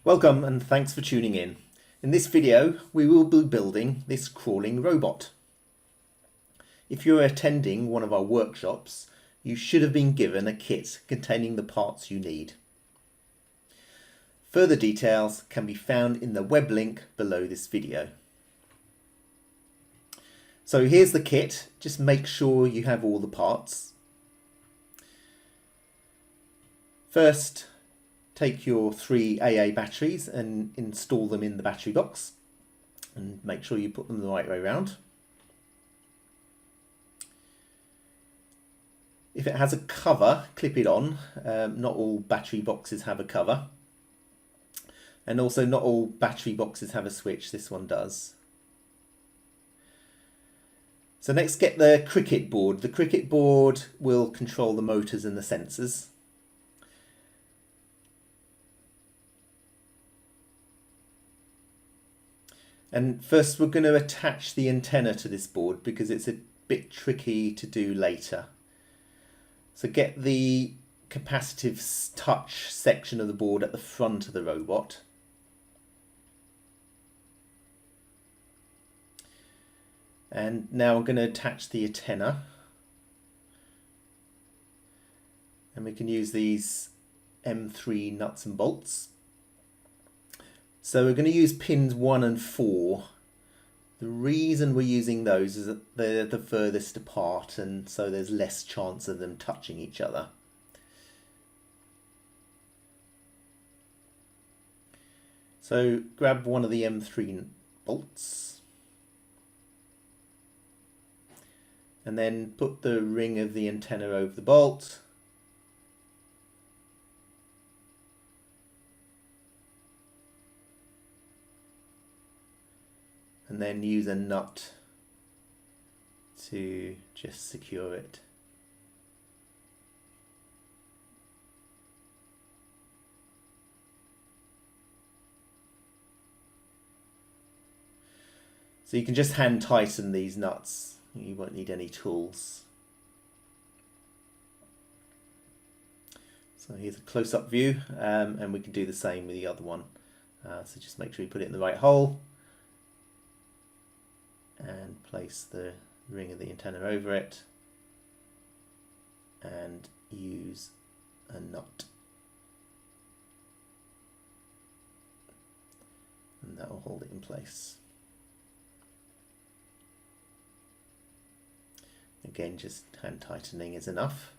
Welcome and thanks for tuning in. In this video we will be building this crawling robot. If you're attending one of our workshops, you should have been given a kit containing the parts you need. Further details can be found in the web link below this video. So here's the kit, just make sure you have all the parts. First, take your 3 AA batteries and install them in the battery box and make sure you put them the right way around. If it has a cover, clip it on. Not all battery boxes have a cover, and also not all battery boxes have a switch. This one does. So next, get the cricket board. The cricket board will control the motors and the sensors. And first we're going to attach the antenna to this board because it's a bit tricky to do later. So get the capacitive touch section of the board at the front of the robot. And now we're going to attach the antenna. And we can use these M3 nuts and bolts. So we're going to use pins 1 and 4. The reason we're using those is that they're the furthest apart, and so there's less chance of them touching each other. So grab one of the M3 bolts and then put the ring of the antenna over the bolt. And then use a nut to just secure it. So you can just hand tighten these nuts. You won't need any tools. So here's a close-up view, and we can do the same with the other one. So just make sure you put it in the right hole. And place the ring of the antenna over it and use a nut, and that will hold it in place. Again, just hand tightening is enough.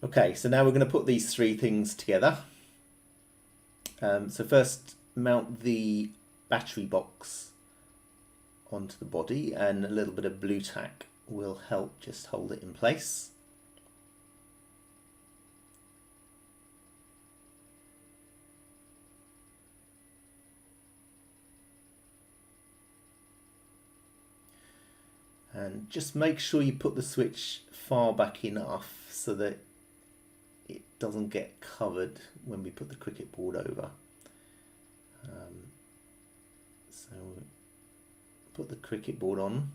Okay, so now we're going to put these 3 things together. So first, mount the battery box onto the body, and a little bit of blue tack will help just hold it in place. And just make sure you put the switch far back enough so that it doesn't get covered when we put the cricket board over. So put the cricket board on,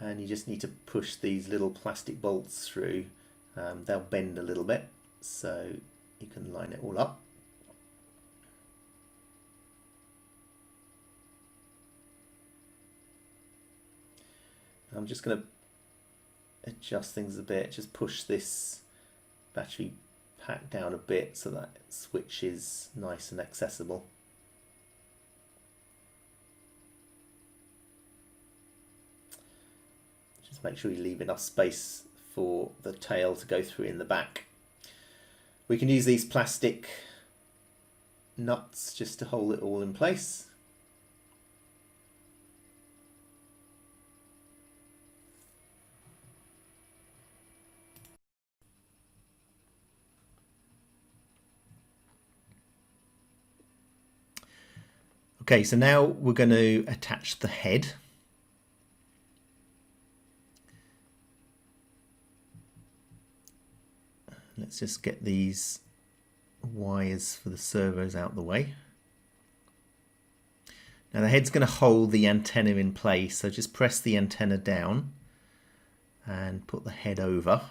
and you just need to push these little plastic bolts through. They'll bend a little bit, so you can line it all up. I'm just going to adjust things a bit, just push this battery pack down a bit so that switch is nice and accessible. Just make sure you leave enough space for the tail to go through in the back. We can use these plastic nuts just to hold it all in place. Okay, so now we're going to attach the head. Let's just get these wires for the servos out the way. Now the head's going to hold the antenna in place, so just press the antenna down and put the head over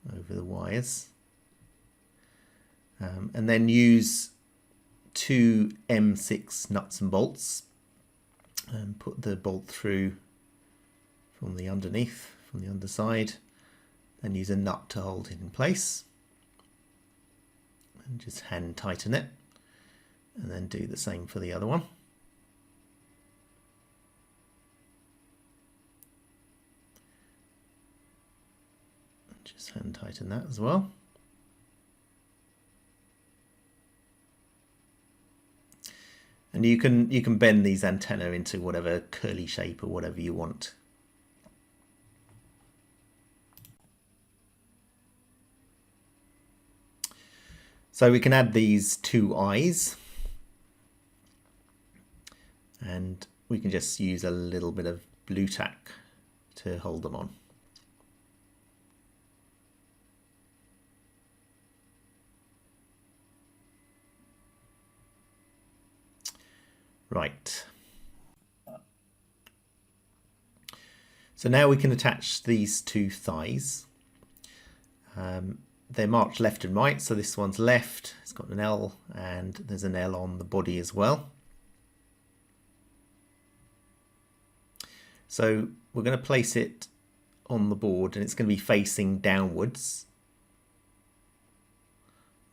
the wires. And then use 2 M6 nuts and bolts and put the bolt through from the underneath, from the underside, and use a nut to hold it in place. And just hand tighten it, and then do the same for the other one. Just hand tighten that as well. And you can bend these antennae into whatever curly shape or whatever you want. So we can add these 2 eyes, and we can just use a little bit of blue tack to hold them on. Right. So now we can attach these 2 thighs. They're marked left and right, so this one's left, it's got an L, and there's an L on the body as well. So we're going to place it on the board, and it's going to be facing downwards.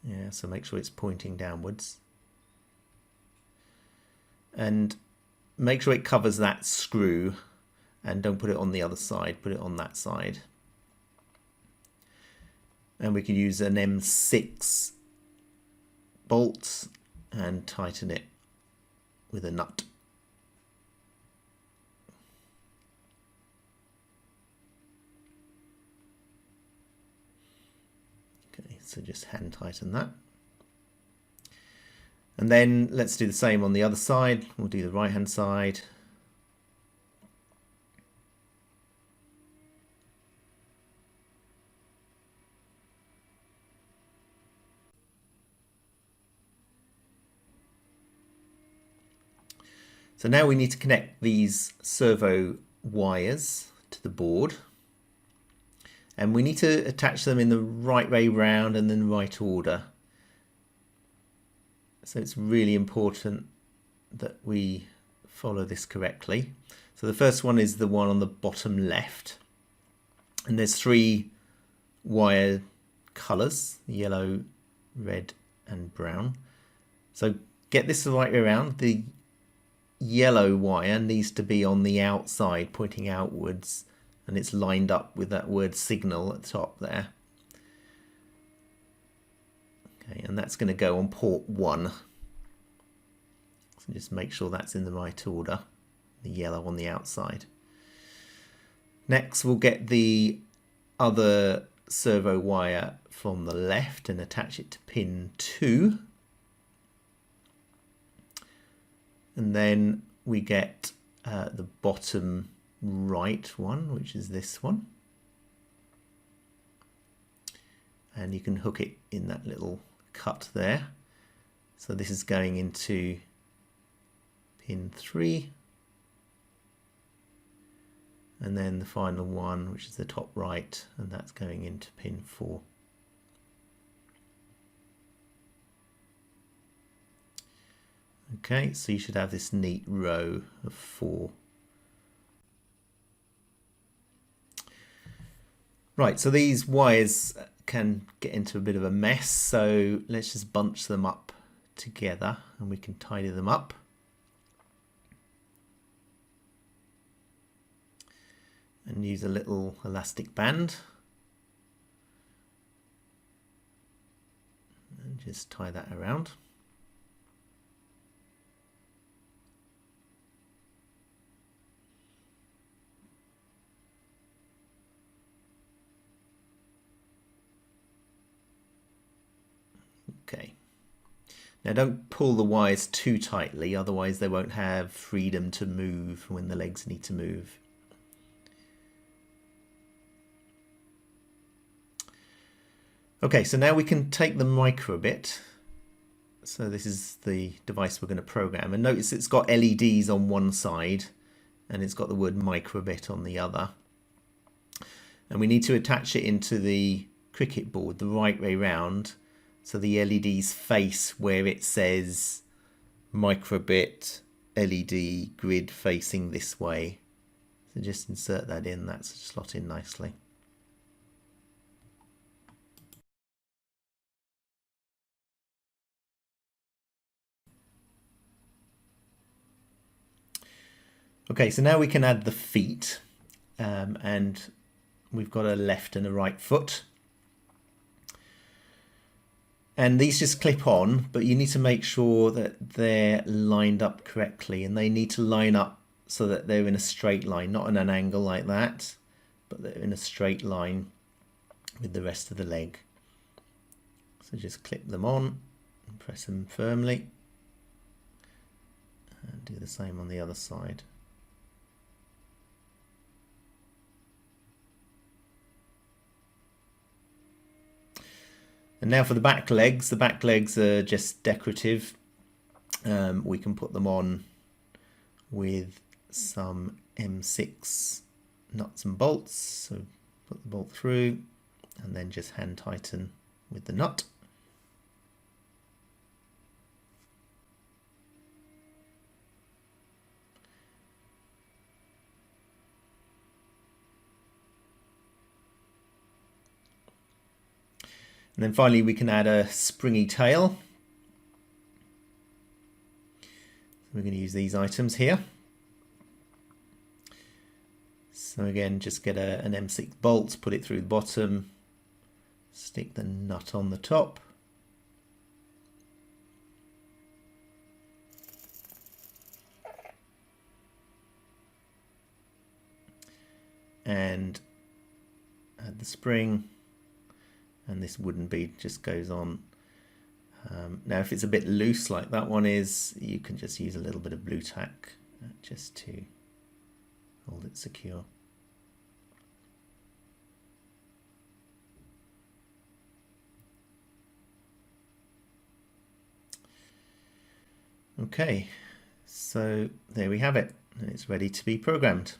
Yeah, so make sure it's pointing downwards. And make sure it covers that screw, and don't put it on the other side, put it on that side. And we can use an M6 bolt and tighten it with a nut. Okay, so just hand tighten that. And then let's do the same on the other side. We'll do the right hand side. So now we need to connect these servo wires to the board, and we need to attach them in the right way round and in the right order. So it's really important that we follow this correctly. So the first one is the one on the bottom left, and there's 3 wire colors: yellow, red and brown. So get this the right way around. The yellow wire needs to be on the outside, pointing outwards, and it's lined up with that word signal at the top there. Okay, and that's going to go on port 1. So just make sure that's in the right order, the yellow on the outside. Next we'll get the other servo wire from the left and attach it to pin 2. And then we get the bottom right one, which is this one. And you can hook it in that little cut there. So this is going into pin 3. And then the final one, which is the top right, and that's going into pin 4. Okay, so you should have this neat row of 4. Right, so these wires can get into a bit of a mess, so let's just bunch them up together and we can tidy them up. And use a little elastic band. And just tie that around. Okay. Now don't pull the wires too tightly, otherwise they won't have freedom to move when the legs need to move. Okay, so now we can take the microbit So this is the device we're going to program, and notice it's got LEDs on one side and it's got the word Microbit on the other. And we need to attach it into the Cricut board the right way round, so the LEDs face where it says Microbit LED grid facing this way. So just insert that in, that's slot in nicely. Okay, so now we can add the feet, and we've got a left and a right foot. And these just clip on, but you need to make sure that they're lined up correctly, and they need to line up so that they're in a straight line, not in an angle like that, but they're in a straight line with the rest of the leg. So just clip them on and press them firmly, and do the same on the other side. And now for the back legs are just decorative. We can put them on with some M6 nuts and bolts. So put the bolt through and then just hand tighten with the nut. And then finally we can add a springy tail. We're going to use these items here. So again, just get an M6 bolt, put it through the bottom, stick the nut on the top. And add the spring. And this wooden bead just goes on. Now if it's a bit loose like that one is, you can just use a little bit of blue tack just to hold it secure. Okay, so there we have it, and it's ready to be programmed.